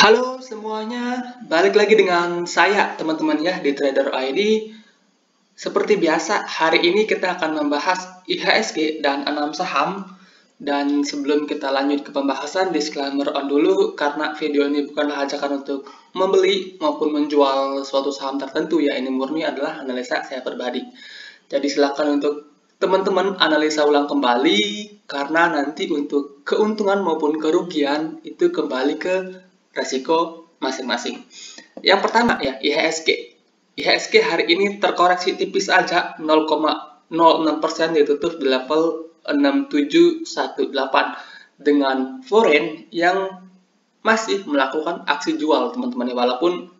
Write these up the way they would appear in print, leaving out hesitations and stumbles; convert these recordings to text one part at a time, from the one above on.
Halo semuanya, balik lagi dengan saya teman-teman ya di Trader ID. Seperti biasa, hari ini kita akan membahas IHSG dan 6 saham. Dan sebelum kita lanjut ke pembahasan, disclaimer on dulu karena video ini bukanlah ajakan untuk membeli maupun menjual suatu saham tertentu ya. Ini murni adalah analisa saya pribadi. Jadi silakan untuk teman-teman analisa ulang kembali karena nanti untuk keuntungan maupun kerugian itu kembali ke resiko masing-masing. Yang pertama ya, IHSG. IHSG hari ini terkoreksi tipis aja 0,06%, ditutup di level 6718 dengan foreign yang masih melakukan aksi jual teman-teman ya, walaupun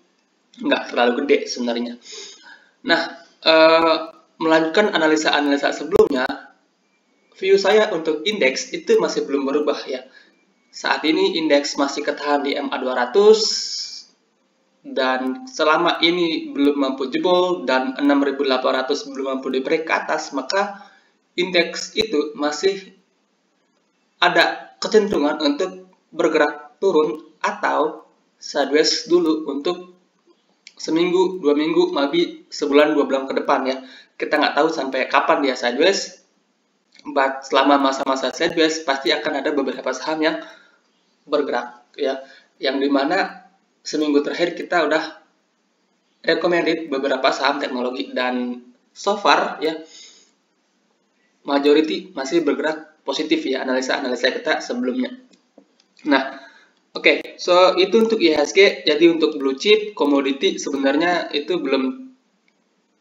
nggak terlalu gede sebenarnya. Nah, melanjutkan analisa-analisa sebelumnya, view saya untuk indeks itu masih belum berubah ya. Saat ini indeks masih ketahan di MA200 dan selama ini belum mampu jebol dan 6.800 belum mampu di break ke atas, maka indeks itu masih ada kecenderungan untuk bergerak turun atau sideways dulu untuk seminggu, 2 minggu, maybe sebulan, 2 bulan ke depan ya. Kita nggak tahu sampai kapan dia sideways, but selama masa-masa sideways pasti akan ada beberapa saham yang bergerak ya, yang dimana seminggu terakhir kita udah recommended beberapa saham teknologi dan so far ya majority masih bergerak positif ya, analisa kita sebelumnya. Nah, oke, so itu untuk IHSG. Jadi untuk blue chip commodity sebenarnya itu belum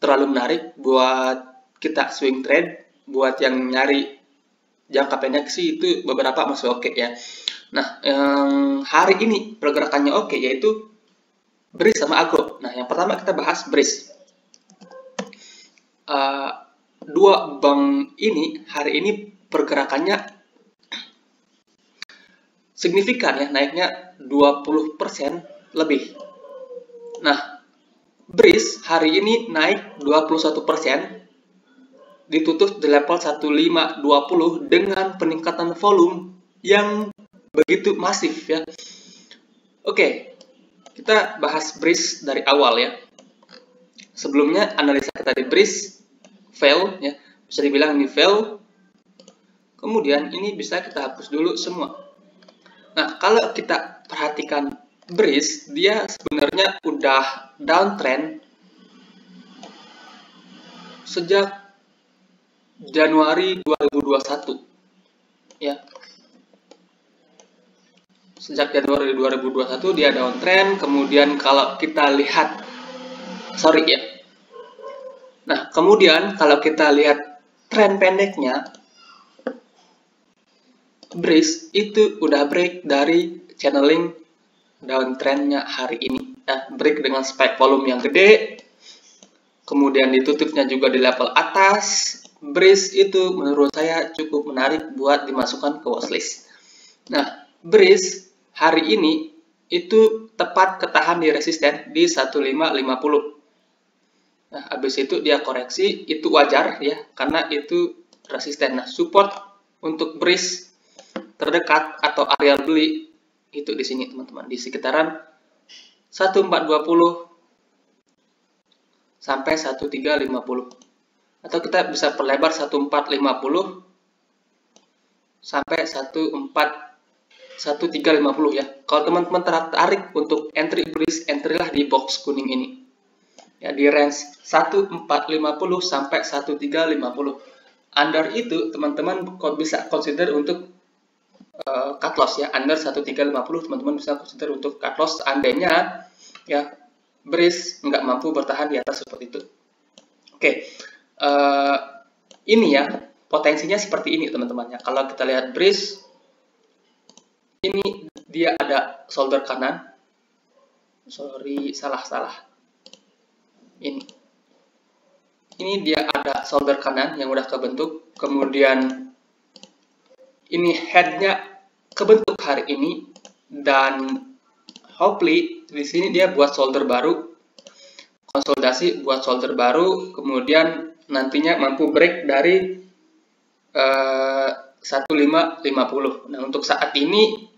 terlalu menarik buat kita swing trade. Buat yang nyari jangka pendek sih itu beberapa masih oke ya. Nah, yang hari ini pergerakannya oke, yaitu BRIS sama Agro. Nah, yang pertama kita bahas BRIS. Dua bank ini hari ini pergerakannya signifikan ya, naiknya 20% lebih. Nah, BRIS hari ini naik 21%, ditutup di level 1520 dengan peningkatan volume yang begitu masif ya. Oke, kita bahas BRIS dari awal ya. Sebelumnya analisa kita di BRIS fail ya, bisa dibilang ini fail. Kemudian ini bisa kita hapus dulu semua. Nah, kalau kita perhatikan BRIS, dia sebenarnya udah downtrend sejak Januari 2021 ya. Sejak Januari 2021 dia downtrend, kemudian kalau kita lihat Nah, kemudian kalau kita lihat tren pendeknya, BRIS itu udah break dari channeling downtrendnya hari ini. Nah, break dengan spike volume yang gede, kemudian ditutupnya juga di level atas. BRIS itu menurut saya cukup menarik buat dimasukkan ke watchlist. Nah, BRIS hari ini itu tepat ketahan di resisten di 1550. Nah, habis itu dia koreksi, itu wajar ya, karena itu resisten. Nah, support untuk BRIS terdekat atau area beli itu di sini teman-teman, di sekitaran 1420 sampai 1350. Atau kita bisa perlebar 1450 sampai 1350 ya. Kalau teman-teman tertarik untuk entry BRIS, entrylah di box kuning ini. Ya, di range 1450 sampai 1350. Under itu teman-teman bisa consider untuk cut loss ya. Under 1350 teman-teman bisa consider untuk cut loss seandainya ya BRIS nggak mampu bertahan di atas seperti itu. Oke, ini ya potensinya seperti ini teman-teman ya. Kalau kita lihat BRIS, ini dia ada shoulder kanan. Salah. Ini dia ada shoulder kanan yang udah kebentuk. Kemudian ini headnya kebentuk hari ini dan hopefully di sini dia buat shoulder baru, konsolidasi buat shoulder baru, kemudian nantinya mampu break dari 1550. Nah, untuk saat ini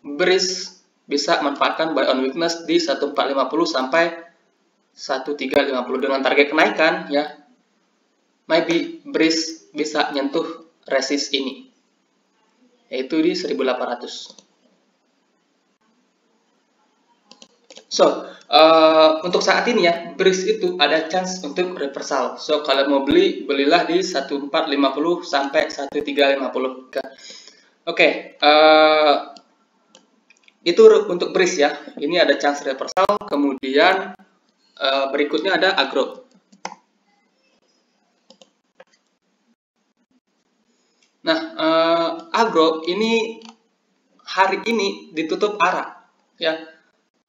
BRIS bisa manfaatkan buy on weakness di 1450 sampai 1350 dengan target kenaikan ya. Maybe BRIS bisa nyentuh resist ini, yaitu di 1800. So, untuk saat ini ya, BRIS itu ada chance untuk reversal. So, kalau mau beli, belilah di 1450 sampai 1350. Oke, itu untuk BRIS ya. Ini ada chance reversal. Kemudian berikutnya ada agro. Nah, agro ini hari ini ditutup arah ya.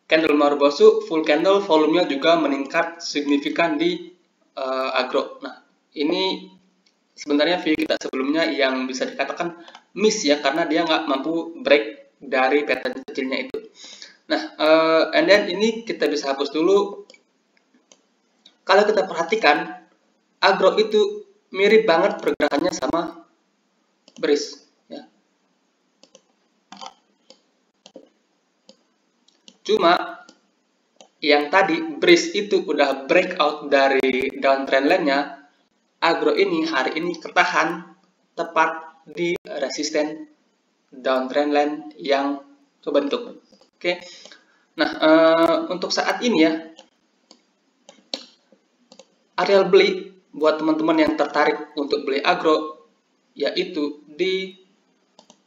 Candle Marubozu full candle, volumenya juga meningkat signifikan di agro. Nah, ini sebenarnya view kita sebelumnya yang bisa dikatakan miss ya, karena dia nggak mampu break dari pattern kecilnya itu. Nah, and then ini kita bisa hapus dulu. Kalau kita perhatikan, agro itu mirip banget pergerakannya sama BRIS. Cuma yang tadi BRIS itu udah breakout dari downtrend line-nya, agro ini hari ini ketahan tepat di resisten downtrend line yang kebentuk. Oke. Nah, untuk saat ini ya, area beli buat teman-teman yang tertarik untuk beli agro yaitu di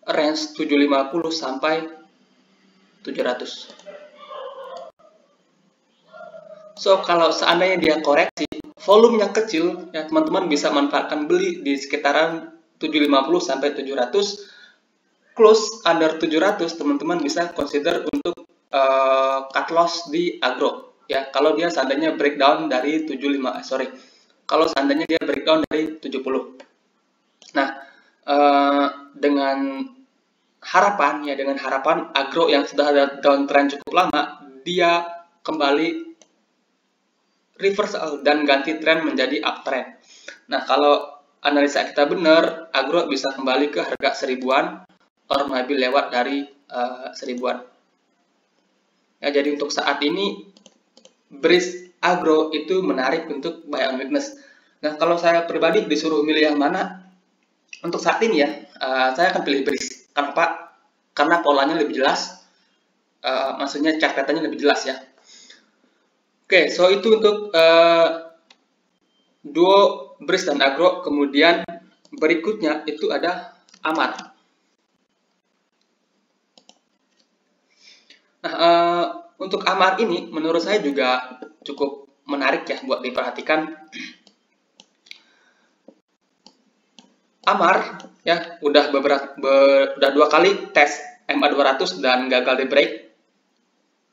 range 750 sampai 700. So, kalau seandainya dia koreksi, volumenya kecil, ya teman-teman bisa manfaatkan beli di sekitaran 750 sampai 700. Close under 700, teman-teman bisa consider untuk cut loss di agro. Ya, kalau dia seandainya breakdown dari 75, kalau seandainya dia breakdown dari 70. Nah, dengan harapan agro yang sudah ada downtrend cukup lama, dia kembali reversal dan ganti tren menjadi uptrend. Nah, kalau analisa kita benar, agro bisa kembali ke harga 1000-an or maybe lewat dari 1000-an. Ya, jadi untuk saat ini BRIS agro itu menarik untuk buy on weakness. Nah, kalau saya pribadi disuruh milih yang mana, untuk saat ini ya, saya akan pilih BRIS. Kenapa? Karena polanya lebih jelas, maksudnya chart pattern-nya lebih jelas ya. Oke, so itu untuk duo BRIS dan agro. Kemudian berikutnya itu ada AMAR. Nah, untuk AMAR ini menurut saya juga cukup menarik ya buat diperhatikan. AMAR ya udah udah 2 kali tes MA200 dan gagal di break,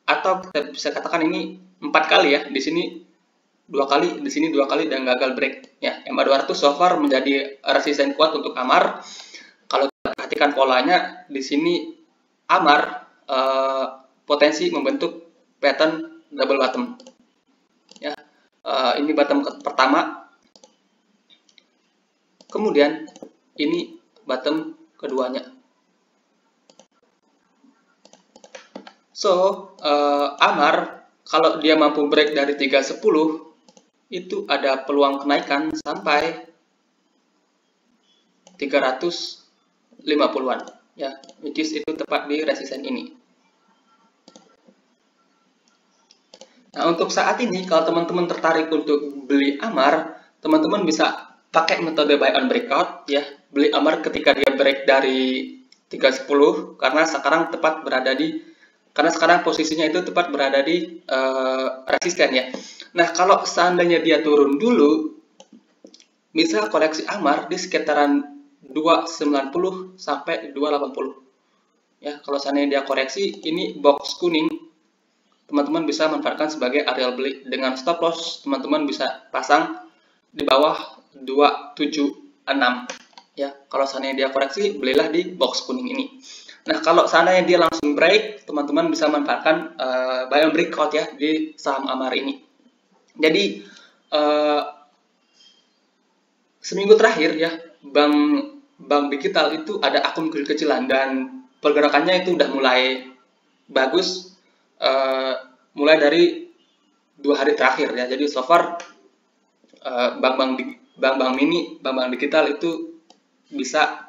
atau kita bisa katakan ini 4 kali ya, di sini 2 kali, di sini 2 kali dan gagal break ya. MA200 so far menjadi resisten kuat untuk AMAR. Kalau kita perhatikan polanya di sini, AMAR potensi membentuk pattern double bottom ya. Ini bottom pertama, kemudian ini bottom keduanya. So, AMAR kalau dia mampu break dari 310, itu ada peluang kenaikan sampai 350-an ya, which is itu tepat di resisten ini. Nah, untuk saat ini kalau teman-teman tertarik untuk beli AMAR, teman-teman bisa pakai metode buy on breakout ya. Beli AMAR ketika dia break dari 310, karena sekarang posisinya itu tepat berada di resisten ya. Nah, kalau seandainya dia turun dulu, bisa koreksi AMAR di sekitaran 290 sampai 280. Ya, kalau seandainya dia koreksi, ini box kuning, teman-teman bisa manfaatkan sebagai area beli. Dengan stop loss, teman-teman bisa pasang di bawah 276. Ya, kalau seandainya dia koreksi, belilah di box kuning ini. Nah, kalau seandainya dia langsung break, teman-teman bisa manfaatkan buy on breakout ya di saham AMAR ini. Jadi seminggu terakhir ya, bank digital itu ada akun kecil-kecilan dan pergerakannya itu udah mulai bagus mulai dari 2 hari terakhir ya. Jadi so far bank-bank mini, bank-bank digital itu bisa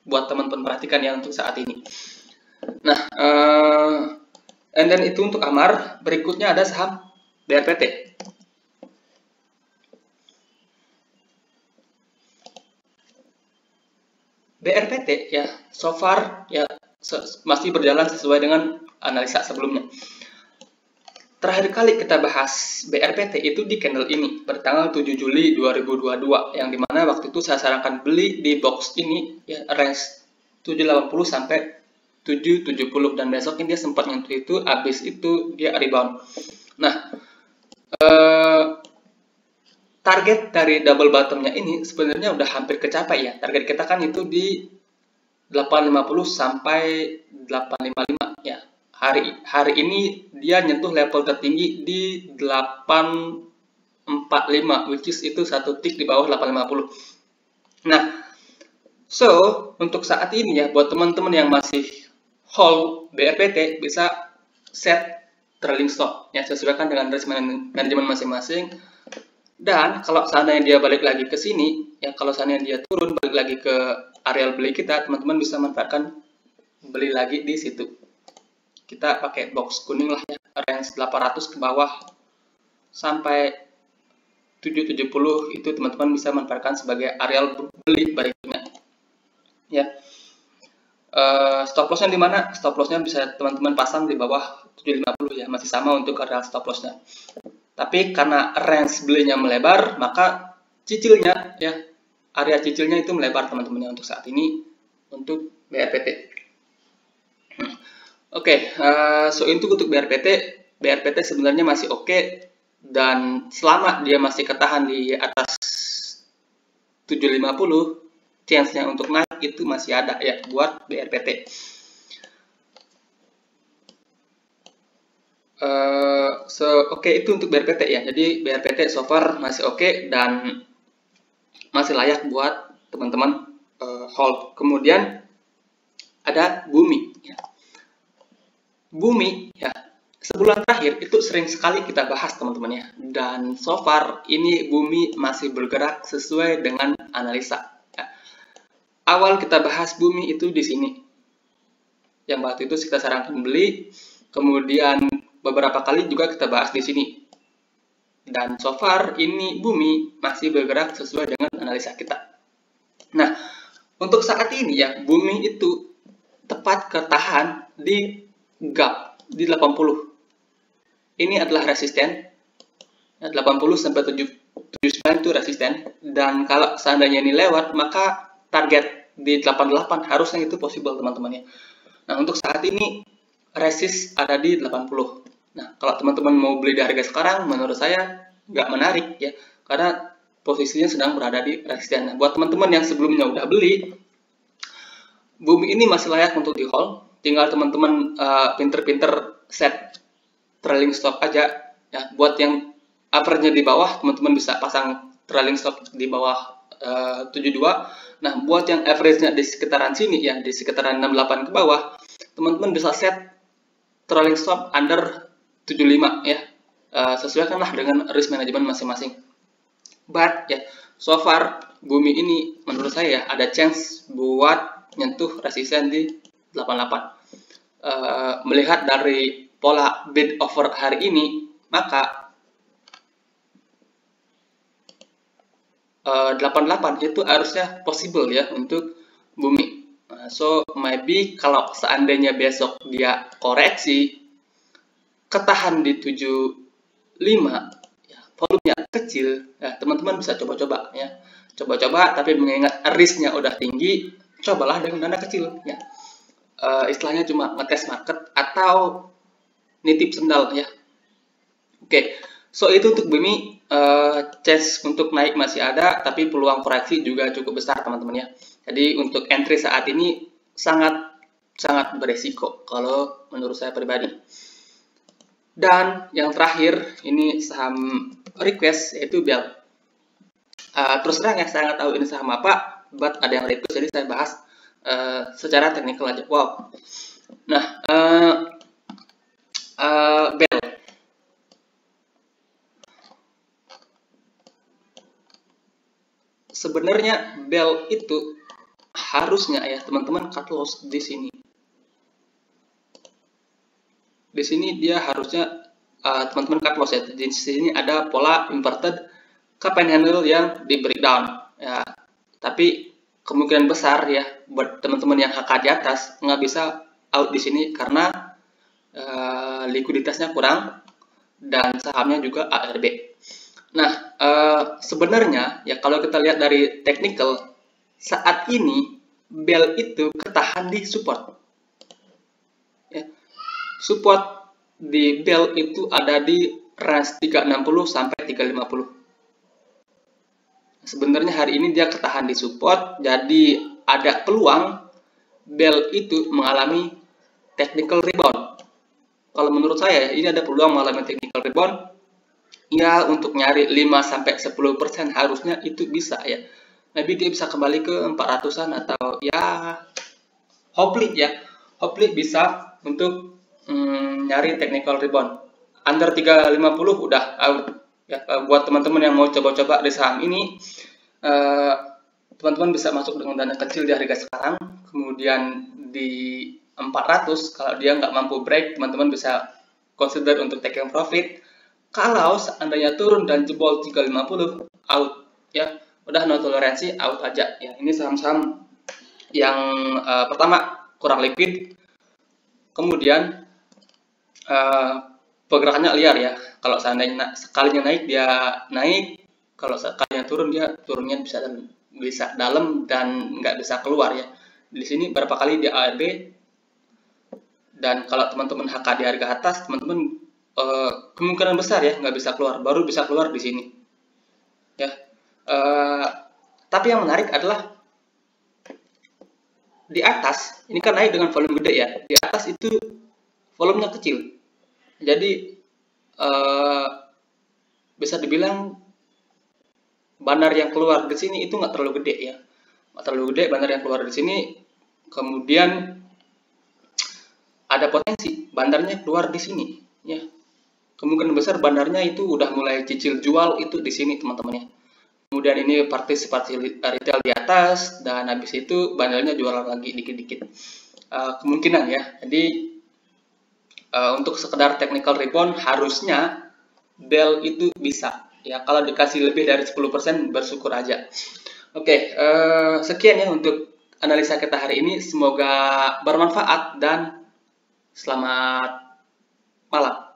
buat teman-teman perhatikan ya untuk saat ini. Nah, and then itu untuk Amar. Berikutnya ada saham BRPT. BRPT ya, so far ya masih berjalan sesuai dengan analisa sebelumnya. Terakhir kali kita bahas BRPT itu di candle ini pada tanggal 7 Juli 2022 yang dimana waktu itu saya sarankan beli di box ini ya, range 780 sampai 770, dan besoknya dia sempat nyentuh itu, habis itu dia rebound. Nah, target dari double bottomnya ini sebenarnya udah hampir kecapai ya. Target kita kan itu di 850 sampai 855 ya. Hari ini dia nyentuh level tertinggi di 845, which is itu satu tick di bawah 850. Nah, so untuk saat ini ya, buat teman-teman yang masih hold BRPT bisa set trailing stop ya, sesuaikan dengan risk manajemen masing-masing. Dan kalau seandainya dia balik lagi ke sini ya, kalau seandainya dia turun balik lagi ke area beli kita, teman-teman bisa manfaatkan beli lagi di situ. Kita pakai box kuning lah ya, range 800 ke bawah sampai 770 itu teman-teman bisa manfaatkan sebagai area beli berikutnya ya. Stop lossnya di mana? Stop lossnya bisa teman-teman pasang di bawah 750 ya, masih sama untuk area stop lossnya. Tapi karena range belinya melebar, maka cicilnya ya, area cicilnya itu melebar teman-teman untuk saat ini untuk BRPT. Oke, so itu untuk BRPT sebenarnya masih oke, dan selama dia masih ketahan di atas 750, chance-nya untuk naik itu masih ada ya buat BRPT. Oke, itu untuk BRPT ya. Jadi BRPT so far masih oke dan masih layak buat teman-teman hold. Kemudian ada Bumi ya. Bumi ya, sebulan terakhir itu sering sekali kita bahas teman-teman ya, dan so far ini Bumi masih bergerak sesuai dengan analisa ya. Awal kita bahas Bumi itu di sini yang waktu itu kita sarankan beli, kemudian beberapa kali juga kita bahas di sini, dan so far ini Bumi masih bergerak sesuai dengan analisa kita. Nah, untuk saat ini ya, Bumi itu tepat ketahan di gap di 80. Ini adalah resisten. 80 sampai 79 itu resisten, dan kalau seandainya ini lewat, maka target di 88 harusnya itu possible teman-teman ya. Nah, untuk saat ini resist ada di 80. Nah, kalau teman-teman mau beli di harga sekarang, menurut saya nggak menarik ya, karena posisinya sedang berada di resisten. Nah, buat teman-teman yang sebelumnya udah beli, Bumi ini masih layak untuk di hold. Tinggal teman-teman pinter-pinter set trailing stop aja ya. Buat yang average-nya di bawah, teman-teman bisa pasang trailing stop di bawah 72. Nah, buat yang average-nya di sekitaran sini ya, di sekitaran 68 ke bawah, teman-teman bisa set trailing stop under 75 ya. Sesuaikanlah dengan risk management masing-masing. But ya, so far Bumi ini menurut saya ada chance buat nyentuh resisten di 88. Melihat dari pola bid offer hari ini, maka 88 itu harusnya possible ya untuk Bumi. So maybe kalau seandainya besok dia koreksi ketahan di 75 ya, volumenya kecil ya, teman-teman bisa coba-coba ya. Coba-coba, tapi mengingat risknya udah tinggi, cobalah dengan dana kecil ya. Istilahnya cuma ngetes market atau nitip sendal ya. Oke, so itu untuk Bumi. Chance untuk naik masih ada, tapi peluang koreksi juga cukup besar teman-teman ya. Jadi untuk entry saat ini sangat beresiko kalau menurut saya pribadi. Dan yang terakhir ini saham request, yaitu Bell. Terus terang ya, saya nggak tahu ini saham apa, but ada yang request, jadi saya bahas secara teknikal aja. Wow. Nah, sebenarnya bell itu harusnya ya teman-teman cut loss di sini. Di sini dia harusnya teman-teman cut loss ya. Di sini ada pola inverted cup and handle yang di breakdown ya. Tapi kemungkinan besar ya buat teman-teman yang HK di atas nggak bisa out di sini karena likuiditasnya kurang dan sahamnya juga ARB. Nah, sebenarnya ya kalau kita lihat dari technical, saat ini bell itu ketahan di support. Ya. Support di bell itu ada di range 360 sampai 350. Sebenarnya hari ini dia ketahan di support, jadi ada peluang bell itu mengalami technical rebound. Kalau menurut saya ini ada peluang mengalami technical rebound. Ya, untuk nyari 5-10% harusnya itu bisa ya. Maybe dia bisa kembali ke 400-an atau ya hopefully bisa untuk nyari technical rebound. Under 350 udah out ya. Buat teman-teman yang mau coba-coba di saham ini, teman-teman bisa masuk dengan dana kecil di harga sekarang, kemudian di 400 kalau dia nggak mampu break, teman-teman bisa consider untuk taking profit. Kalau seandainya turun dan jebol 350 out ya, udah no toleransi, out aja ya. Ini saham-saham yang pertama kurang liquid, kemudian pergerakannya liar ya. Kalau seandainya sekalinya naik dia naik, kalau sekalinya turun dia turunnya bisa dalam dan nggak bisa keluar ya. Di sini berapa kali dia ARB, dan kalau teman-teman HK di harga atas, teman-teman kemungkinan besar ya nggak bisa keluar, baru bisa keluar di sini ya. Tapi yang menarik adalah di atas ini kan naik dengan volume gede ya, di atas itu volumenya kecil, jadi bisa dibilang bandar yang keluar di sini itu nggak terlalu gede ya, nggak terlalu gede bandar yang keluar di sini. Kemudian ada potensi bandarnya keluar di sini ya. Kemungkinan besar bandarnya itu udah mulai cicil jual itu di sini teman-teman ya. Kemudian ini partisipasi retail di atas, dan habis itu bandarnya jualan lagi dikit-dikit. Kemungkinan ya. Jadi untuk sekedar technical rebound harusnya bell itu bisa ya. Kalau dikasih lebih dari 10% bersyukur aja. Oke, sekian ya untuk analisa kita hari ini. Semoga bermanfaat dan selamat malam.